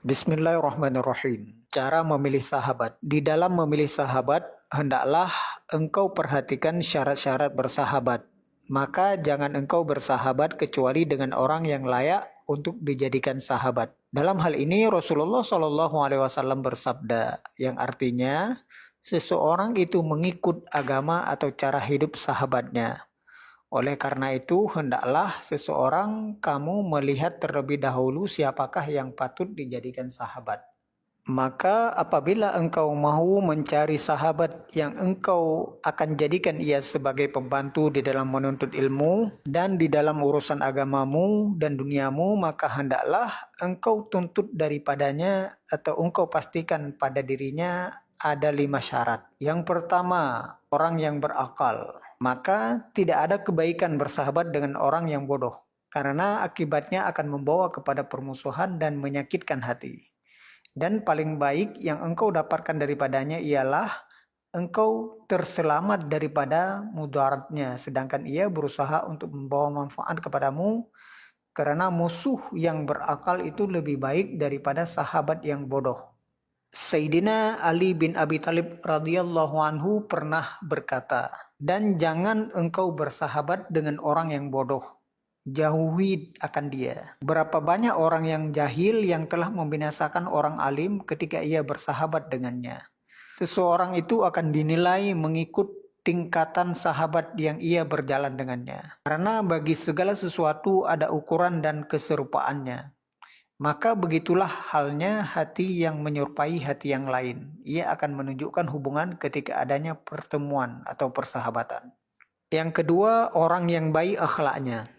Bismillahirrahmanirrahim. Cara memilih sahabat. Di dalam memilih sahabat, hendaklah engkau perhatikan syarat-syarat bersahabat. Maka jangan engkau bersahabat kecuali dengan orang yang layak untuk dijadikan sahabat. Dalam hal ini Rasulullah SAW bersabda, yang artinya seseorang itu mengikut agama atau cara hidup sahabatnya. Oleh karena itu, hendaklah seseorang kamu melihat terlebih dahulu siapakah yang patut dijadikan sahabat. Maka apabila engkau mahu mencari sahabat yang engkau akan jadikan ia sebagai pembantu di dalam menuntut ilmu dan di dalam urusan agamamu dan duniamu, maka hendaklah engkau tuntut daripadanya atau engkau pastikan pada dirinya ada 5 syarat. Yang pertama, orang yang berakal. Maka tidak ada kebaikan bersahabat dengan orang yang bodoh, karena akibatnya akan membawa kepada permusuhan dan menyakitkan hati. Dan paling baik yang engkau dapatkan daripadanya ialah engkau terselamat daripada mudaratnya, sedangkan ia berusaha untuk membawa manfaat kepadamu, karena musuh yang berakal itu lebih baik daripada sahabat yang bodoh. Sayyidina Ali bin Abi Thalib radhiyallahu anhu pernah berkata, dan jangan engkau bersahabat dengan orang yang bodoh. Jauhi akan dia. Berapa banyak orang yang jahil yang telah membinasakan orang alim ketika ia bersahabat dengannya. Seseorang itu akan dinilai mengikut tingkatan sahabat yang ia berjalan dengannya. Karena bagi segala sesuatu ada ukuran dan keserupaannya. Maka begitulah halnya hati yang menyerupai hati yang lain. Ia akan menunjukkan hubungan ketika adanya pertemuan atau persahabatan. Yang kedua, orang yang baik akhlaknya.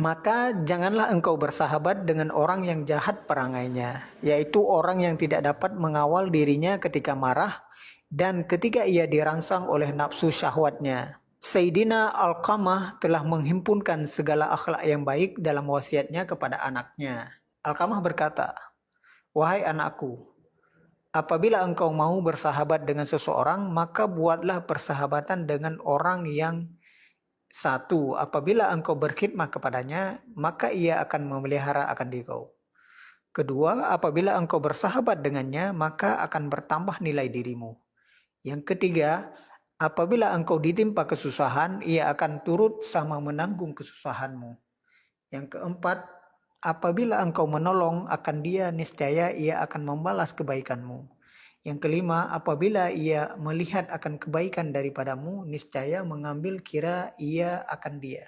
Maka janganlah engkau bersahabat dengan orang yang jahat perangainya, yaitu orang yang tidak dapat mengawal dirinya ketika marah dan ketika ia dirangsang oleh nafsu syahwatnya. Sayyidina Alqamah telah menghimpunkan segala akhlak yang baik dalam wasiatnya kepada anaknya. Alqamah berkata, "Wahai anakku, apabila engkau mau bersahabat dengan seseorang, maka buatlah persahabatan dengan orang yang satu, apabila engkau berkhidmat kepadanya, maka ia akan memelihara akan dirimu. Kedua, apabila engkau bersahabat dengannya, maka akan bertambah nilai dirimu. Yang ketiga, apabila engkau ditimpa kesusahan, ia akan turut sama menanggung kesusahanmu. Yang keempat, apabila engkau menolong akan dia, niscaya ia akan membalas kebaikanmu. Yang kelima, apabila ia melihat akan kebaikan daripadamu, niscaya mengambil kira ia akan dia.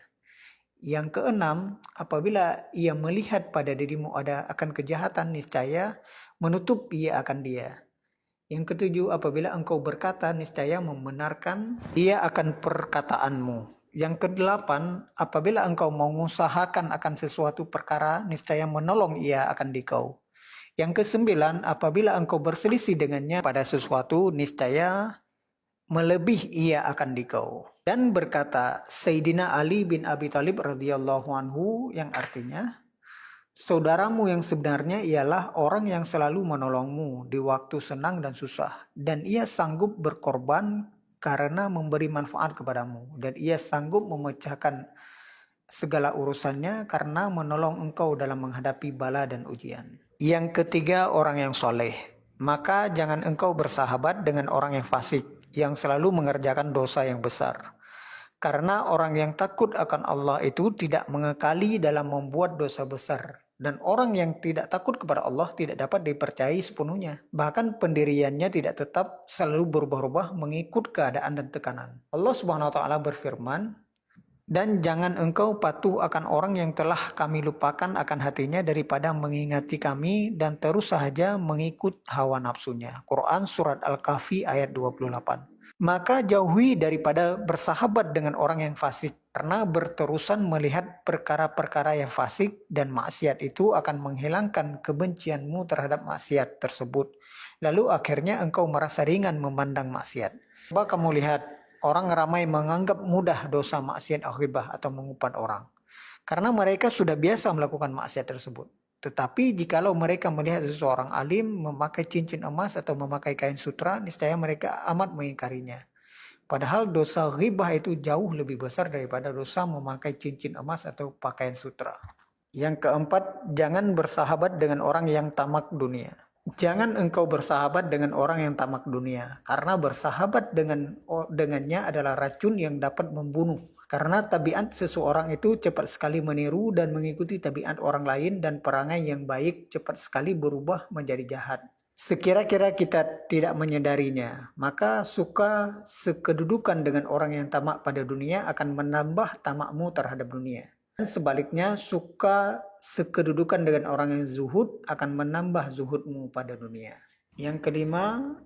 Yang keenam, apabila ia melihat pada dirimu ada akan kejahatan, niscaya menutup ia akan dia. Yang ketujuh, apabila engkau berkata, niscaya membenarkan dia akan perkataanmu. Yang kedelapan, apabila engkau mengusahakan akan sesuatu perkara, niscaya menolong ia akan dikau. Yang kesembilan, apabila engkau berselisih dengannya pada sesuatu, niscaya melebih ia akan dikau. Dan berkata Sayyidina Ali bin Abi Thalib radhiyallahu anhu, yang artinya, saudaramu yang sebenarnya ialah orang yang selalu menolongmu di waktu senang dan susah, dan ia sanggup berkorban karena memberi manfaat kepadamu, dan ia sanggup memecahkan segala urusannya karena menolong engkau dalam menghadapi bala dan ujian. Yang ketiga, orang yang soleh. Maka jangan engkau bersahabat dengan orang yang fasik, yang selalu mengerjakan dosa yang besar. Karena orang yang takut akan Allah itu tidak mengekali dalam membuat dosa besar. Dan orang yang tidak takut kepada Allah tidak dapat dipercayai sepenuhnya. Bahkan pendiriannya tidak tetap, selalu berubah-ubah mengikut keadaan dan tekanan. Allah Subhanahu wa taala berfirman, dan jangan engkau patuh akan orang yang telah kami lupakan akan hatinya daripada mengingati kami dan terus sahaja mengikut hawa nafsunya. Quran Surat Al-Kahfi ayat 28. Maka jauhi daripada bersahabat dengan orang yang fasik, karena berterusan melihat perkara-perkara yang fasik dan maksiat itu akan menghilangkan kebencianmu terhadap maksiat tersebut. Lalu akhirnya engkau merasa ringan memandang maksiat. Coba kamu lihat, orang ramai menganggap mudah dosa maksiat ghibah atau mengumpat orang, karena mereka sudah biasa melakukan maksiat tersebut. Tetapi jikalau mereka melihat seseorang alim memakai cincin emas atau memakai kain sutra, niscaya mereka amat mengingkarinya. Padahal dosa ghibah itu jauh lebih besar daripada dosa memakai cincin emas atau pakaian sutra. Yang keempat, jangan bersahabat dengan orang yang tamak dunia. Jangan engkau bersahabat dengan orang yang tamak dunia, karena bersahabat dengannya adalah racun yang dapat membunuh. Karena tabiat seseorang itu cepat sekali meniru dan mengikuti tabiat orang lain, dan perangai yang baik cepat sekali berubah menjadi jahat. Sekira-kira kita tidak menyadarinya, maka suka sekedudukan dengan orang yang tamak pada dunia akan menambah tamakmu terhadap dunia. Dan sebaliknya, suka sekedudukan dengan orang yang zuhud akan menambah zuhudmu pada dunia. Yang kelima,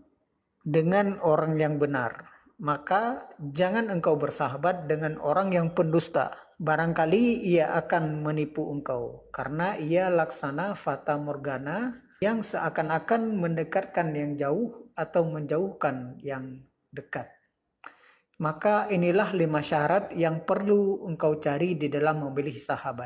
dengan orang yang benar. Maka jangan engkau bersahabat dengan orang yang pendusta. Barangkali ia akan menipu engkau, karena ia laksana fata morgana yang seakan-akan mendekatkan yang jauh atau menjauhkan yang dekat. Maka inilah 5 syarat yang perlu engkau cari di dalam memilih sahabat.